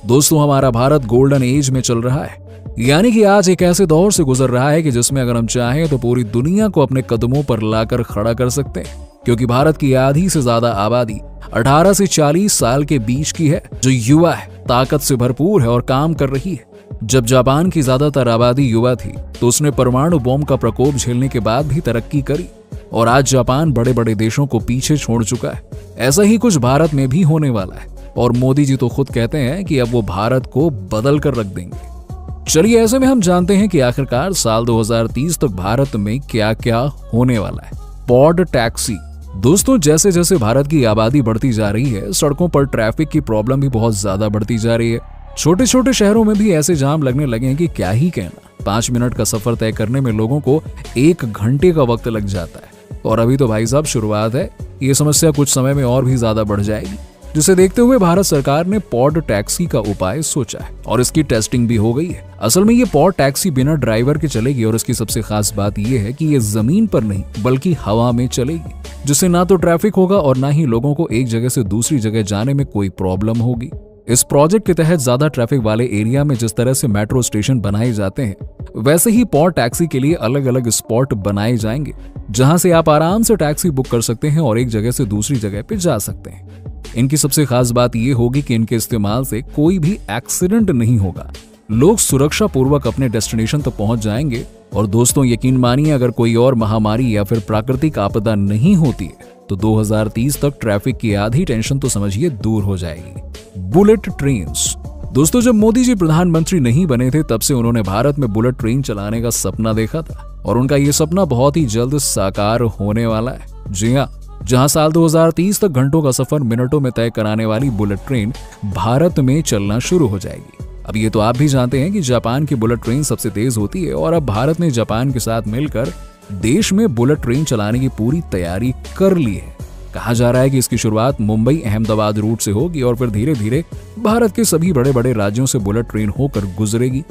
दोस्तों हमारा Bharat golden age में चल रहा है, यानी कि आज एक ऐसे दौर से गुजर रहा है कि जिसमें अगर हम चाहें तो पूरी दुनिया को अपने कदमों पर लाकर खड़ा कर सकते हैं, क्योंकि भारत की आधी से ज्यादा आबादी 18 से 40 साल के बीच की है, जो युवा है, ताकत से भरपूर है और काम कर रही है। जब जापान की ज्यादातर आबादी युवा थी तो उसने परमाणु बॉम्ब का प्रकोप झेलने के बाद भी तरक्की करी और आज जापान बड़े बड़े देशों को पीछे छोड़ चुका है। ऐसा ही कुछ भारत में भी होने वाला है और मोदी जी तो खुद कहते हैं कि अब वो भारत को बदल कर रख देंगे। चलिए ऐसे में हम जानते हैं कि आखिरकार साल 2030 तक भारत में क्या क्या होने वाला है। Pod taxi. दोस्तों जैसे जैसे भारत की आबादी बढ़ती जा रही है, सड़कों पर ट्रैफिक की प्रॉब्लम भी बहुत ज्यादा बढ़ती जा रही है। छोटे छोटे शहरों में भी ऐसे जाम लगने लगे हैं कि क्या ही कहना। 5 मिनट का सफर तय करने में लोगों को 1 घंटे का वक्त लग जाता है और अभी तो भाई साहब शुरुआत है, ये समस्या कुछ समय में और भी ज्यादा बढ़ जाएगी। जिसे देखते हुए भारत सरकार ने पॉड टैक्सी का उपाय सोचा है और इसकी टेस्टिंग भी हो गई है। असल में ये पॉड टैक्सी बिना ड्राइवर के चलेगी और इसकी सबसे खास बात ये है कि ये जमीन पर नहीं बल्कि हवा में चलेगी, जिससे ना तो ट्रैफिक होगा और ना ही लोगों को एक जगह से दूसरी जगह जाने में कोई प्रॉब्लम होगी। इस प्रोजेक्ट के तहत ज्यादा ट्रैफिक वाले एरिया में जिस तरह से मेट्रो स्टेशन बनाए जाते हैं, वैसे ही पॉड टैक्सी के लिए अलग अलग स्पॉट बनाए जाएंगे, जहां से आप आराम से टैक्सी बुक कर सकते हैं और एक जगह से दूसरी जगह पे जा सकते हैं। इनकी सबसे खास बात यह होगी कि इनके इस्तेमाल से कोई भी एक्सीडेंट नहीं होगा, लोग सुरक्षा पूर्वक अपने डेस्टिनेशन तक पहुंच जाएंगे। और दोस्तों यकीन मानिए, अगर कोई और महामारी या फिर प्राकृतिक आपदा नहीं होती है तो 2030 तक ट्रैफिक की आधी टेंशन तो समझिए दूर हो जाएगी। Bullet trains. दोस्तों जब मोदी जी प्रधानमंत्री नहीं बने थे तब से उन्होंने भारत में बुलेट ट्रेन चलाने का सपना देखा था और उनका ये सपना बहुत ही जल्द साकार होने वाला है। जी हाँ, जहां साल 2030 तक घंटों का सफर मिनटों में तय कराने वाली बुलेट ट्रेन भारत में चलना शुरू हो जाएगी। अब ये तो आप भी जानते हैं कि जापान की बुलेट ट्रेन सबसे तेज होती है और अब भारत ने जापान के साथ मिलकर देश में बुलेट ट्रेन चलाने की पूरी तैयारी कर ली है। कहा जा रहा है कि इसकी शुरुआत मुंबई अहमदाबाद रूट से होगी और फिर धीरे धीरे भारत के सभी बड़े बड़े राज्यों से बुलेट ट्रेन होकर गुजरेगी।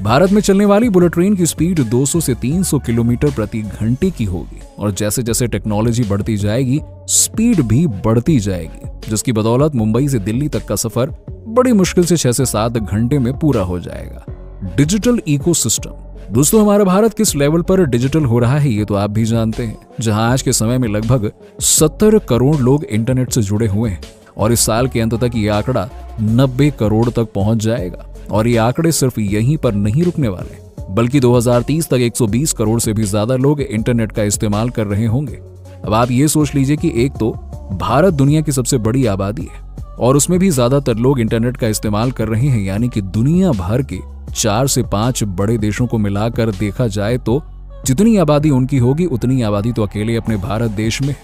भारत में चलने वाली बुलेट ट्रेन की स्पीड 200 से 300 किलोमीटर प्रति घंटे की होगी और जैसे जैसे टेक्नोलॉजी बढ़ती जाएगी स्पीड भी बढ़ती जाएगी, जिसकी बदौलत मुंबई से दिल्ली तक का सफर बड़ी मुश्किल से 6 से 7 घंटे में पूरा हो जाएगा। Digital ecosystem. दोस्तों हमारा भारत किस लेवल पर डिजिटल हो रहा है ये तो आप भी जानते हैं, जहां आज के समय में लगभग 70 करोड़ लोग इंटरनेट से जुड़े हुए हैं और इस साल के अंत तक ये आंकड़ा 90 करोड़ तक पहुंच जाएगा। और ये आंकड़े सिर्फ यहीं पर नहीं रुकने वाले, बल्कि 2030 तक 120 करोड़ से भी ज्यादा लोग इंटरनेट का इस्तेमाल कर रहे होंगे। अब आप ये सोच लीजिए कि एक तो भारत दुनिया की सबसे बड़ी आबादी है और उसमें भी ज्यादातर लोग इंटरनेट का इस्तेमाल कर रहे हैं, यानी कि दुनिया भर के 4 से 5 बड़े देशों को मिलाकर देखा जाए तो जितनी आबादी उनकी होगी उतनी आबादी तो अकेले अपने भारत देश में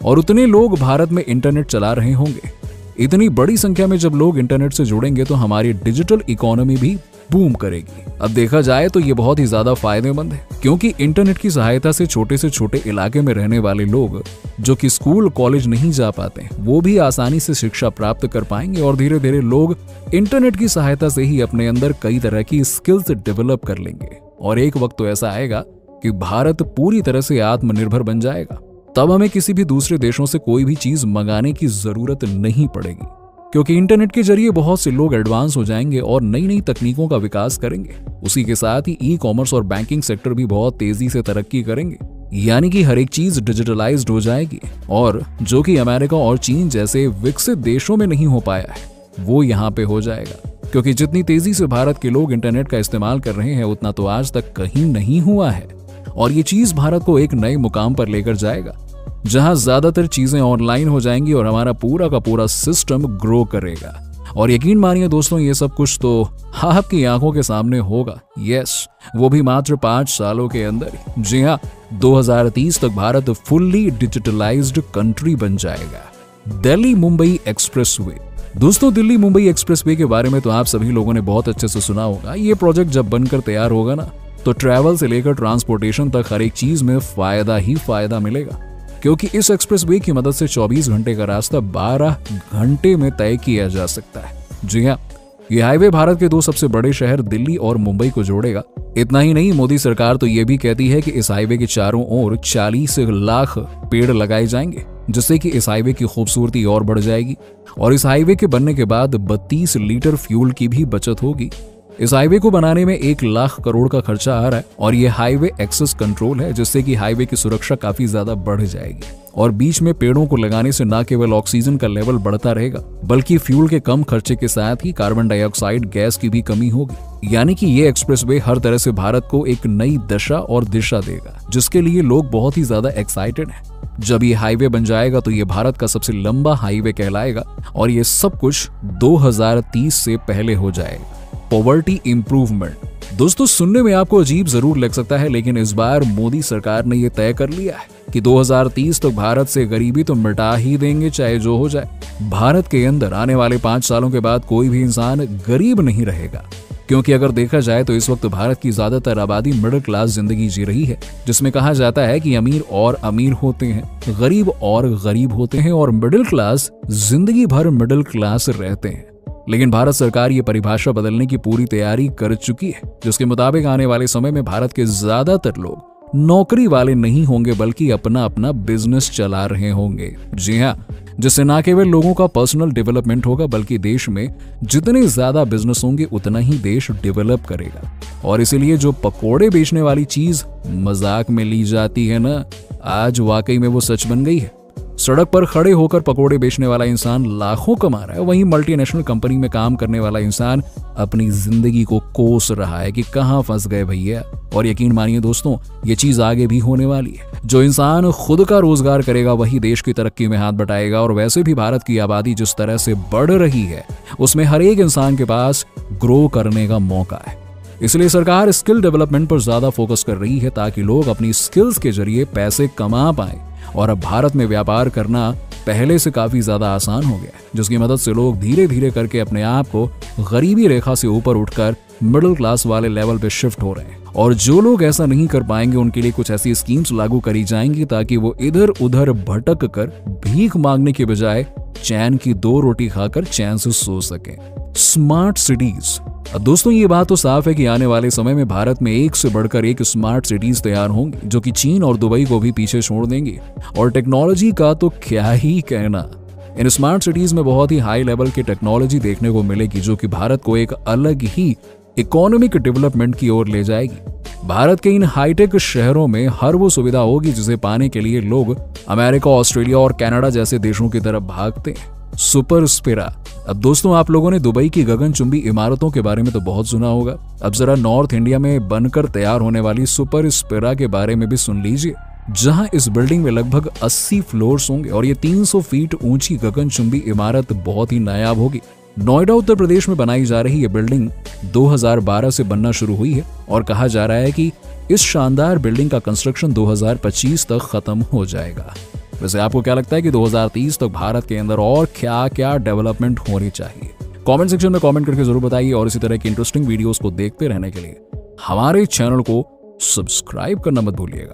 और उतने लोग भारत में इंटरनेट चला रहे होंगे। इतनी बड़ी संख्या में जब लोग इंटरनेट से जुड़ेंगे तो हमारी डिजिटल इकोनॉमी भी बूम करेगी। अब देखा जाए तो ये बहुत ही ज्यादा फायदेमंद है, क्योंकि इंटरनेट की सहायता से छोटे इलाके में रहने वाले लोग जो कि स्कूल कॉलेज नहीं जा पाते वो भी आसानी से शिक्षा प्राप्त कर पाएंगे और धीरे धीरे लोग इंटरनेट की सहायता से ही अपने अंदर कई तरह की स्किल्स डेवलप कर लेंगे और एक वक्त तो ऐसा आएगा कि भारत पूरी तरह से आत्मनिर्भर बन जाएगा। तब हमें किसी भी दूसरे देशों से कोई भी चीज मंगाने की जरूरत नहीं पड़ेगी, क्योंकि इंटरनेट के जरिए बहुत से लोग एडवांस हो जाएंगे और नई नई तकनीकों का विकास करेंगे। उसी के साथ ही ई कॉमर्स और बैंकिंग सेक्टर भी बहुत तेजी से तरक्की करेंगे, यानी कि हर एक चीज डिजिटलाइज्ड हो जाएगी और जो कि अमेरिका और चीन जैसे विकसित देशों में नहीं हो पाया है वो यहाँ पे हो जाएगा, क्योंकि जितनी तेजी से भारत के लोग इंटरनेट का इस्तेमाल कर रहे हैं उतना तो आज तक कहीं नहीं हुआ है और ये चीज भारत को एक नए मुकाम पर लेकर जाएगा, जहां ज्यादातर चीजें ऑनलाइन हो जाएंगी और हमारा पूरा का पूरा सिस्टम ग्रो करेगा। और यकीन मानिए दोस्तों, ये सब कुछ तो आपकी आंखों के सामने होगा। यस, वो भी मात्र 5 सालों के अंदर ही। जी हाँ, 2030 तक भारत फुल्ली डिजिटलाइज्ड कंट्री बन जाएगा। दिल्ली मुंबई एक्सप्रेसवे। दोस्तों दिल्ली मुंबई एक्सप्रेसवे के बारे में तो आप सभी लोगों ने बहुत अच्छे से सुना होगा। ये प्रोजेक्ट जब बनकर तैयार होगा ना तो ट्रैवल से लेकर ट्रांसपोर्टेशन तक हर एक चीज में फायदा ही फायदा मिलेगा, क्योंकि इस एक्सप्रेसवे की मदद से 24 घंटे का रास्ता 12 घंटे में तय किया जा सकता है। जी हाँ, ये हाईवे भारत के 2 सबसे बड़े शहर दिल्ली और मुंबई को जोड़ेगा इतना ही नहीं, मोदी सरकार तो ये भी कहती है कि इस हाईवे के चारों ओर 40 लाख पेड़ लगाए जाएंगे, जिससे कि इस हाईवे की खूबसूरती और बढ़ जाएगी और इस हाईवे के बनने के बाद 32 लीटर फ्यूल की भी बचत होगी। इस हाईवे को बनाने में 1 लाख करोड़ का खर्चा आ रहा है और ये हाईवे एक्सेस कंट्रोल है, जिससे कि हाईवे की सुरक्षा काफी ज्यादा बढ़ जाएगी और बीच में पेड़ों को लगाने से न केवल ऑक्सीजन का लेवल बढ़ता रहेगा, बल्कि फ्यूल के कम खर्चे के साथ ही कार्बन डाइऑक्साइड गैस की भी कमी होगी। यानी कि ये एक्सप्रेसवे हर तरह से भारत को एक नई दशा और दिशा देगा, जिसके लिए लोग बहुत ही ज्यादा एक्साइटेड हैं। जब ये हाईवे बन जाएगा तो ये भारत का सबसे लंबा हाईवे कहलाएगा और ये सब कुछ 2030 से पहले हो जाएगा। Poverty improvement. दोस्तों, सुनने में आपको अजीब जरूर लग सकता है, लेकिन इस बार मोदी सरकार ने यह तय कर लिया है कि 2030 तक भारत से गरीबी तो मिटा ही देंगे, चाहे जो हो जाए। भारत के अंदर आने वाले 5 सालों के बाद कोई भी इंसान गरीब नहीं रहेगा, क्योंकि अगर देखा जाए तो इस वक्त भारत की ज्यादातर आबादी मिडिल क्लास जिंदगी जी रही है, जिसमें कहा जाता है कि अमीर और अमीर होते हैं, गरीब और गरीब होते हैं और मिडिल क्लास जिंदगी भर मिडिल क्लास रहते हैं। लेकिन भारत सरकार ये परिभाषा बदलने की पूरी तैयारी कर चुकी है, जिसके मुताबिक आने वाले समय में भारत के ज्यादातर लोग नौकरी वाले नहीं होंगे, बल्कि अपना अपना बिजनेस चला रहे होंगे। जी हाँ, जिससे न केवल लोगों का पर्सनल डेवलपमेंट होगा, बल्कि देश में जितने ज्यादा बिजनेस होंगे उतना ही देश डेवलप करेगा। और इसीलिए जो पकोड़े बेचने वाली चीज मजाक में ली जाती है ना, आज वाकई में वो सच बन गई है। सड़क पर खड़े होकर पकोड़े बेचने वाला इंसान लाखों कमा रहा है, वहीं मल्टीनेशनल कंपनी में काम करने वाला इंसान अपनी जिंदगी को कोस रहा है कि कहां फंस गए भैया। और यकीन मानिए दोस्तों, ये चीज आगे भी होने वाली है। जो इंसान खुद का रोजगार करेगा वही देश की तरक्की में हाथ बटाएगा। और वैसे भी भारत की आबादी जिस तरह से बढ़ रही है, उसमें हर एक इंसान के पास ग्रो करने का मौका है। इसलिए सरकार स्किल डेवलपमेंट पर ज्यादा फोकस कर रही है, ताकि लोग अपनी स्किल्स के जरिए पैसे कमा पाएं। और अब भारत में व्यापार करना पहले से काफी ज्यादा आसान हो गया है, जिसकी मदद से लोग धीरे धीरे करके अपने आप को गरीबी रेखा से ऊपर उठकर मिडिल क्लास वाले लेवल पे शिफ्ट हो रहे हैं। और जो लोग ऐसा नहीं कर पाएंगे उनके लिए कुछ ऐसी स्कीम्स लागू करी जाएंगी, ताकि वो इधर उधर भटक कर भीख मांगने के बजाय चैन की 2 रोटी खाकर चैन से सो सके। Smart cities. दोस्तों, ये बात तो साफ है कि आने वाले समय में भारत में एक से बढ़कर एक स्मार्ट सिटीज तैयार होंगी, जो कि चीन और दुबई को भी पीछे छोड़ देंगी। और टेक्नोलॉजी का तो क्या ही कहना, इन स्मार्ट सिटीज में बहुत ही हाई लेवल की टेक्नोलॉजी देखने को मिलेगी, जो कि भारत को एक अलग ही इकोनॉमिक डेवलपमेंट की ओर ले जाएगी। भारत के इन हाईटेक शहरों में हर वो सुविधा होगी जिसे पाने के लिए लोग अमेरिका, ऑस्ट्रेलिया और कनाडा जैसे देशों की तरफ भागते हैं। सुपर स्पेरा। अब दोस्तों, आप लोगों ने दुबई की गगनचुंबी इमारतों के बारे में तो बहुत सुना होगा। अब जरा नॉर्थ इंडिया में बनकर तैयार होने वाली सुपर स्पेरा के बारे में भी सुन लीजिए, जहां इस बिल्डिंग में लगभग 80 फ्लोर्स होंगे और ये 300 फीट ऊंची गगनचुंबी इमारत बहुत ही नायाब होगी। नोएडा, उत्तर प्रदेश में बनाई जा रही ये बिल्डिंग 2012 से बनना शुरू हुई है और कहा जा रहा है कि इस शानदार बिल्डिंग का कंस्ट्रक्शन 2025 तक खत्म हो जाएगा। वैसे आपको क्या लगता है कि 2030 तक भारत के अंदर और क्या क्या डेवलपमेंट होनी चाहिए? कमेंट सेक्शन में कमेंट करके जरूर बताइए और इसी तरह की इंटरेस्टिंग वीडियोस को देखते रहने के लिए हमारे चैनल को सब्सक्राइब करना मत भूलिएगा।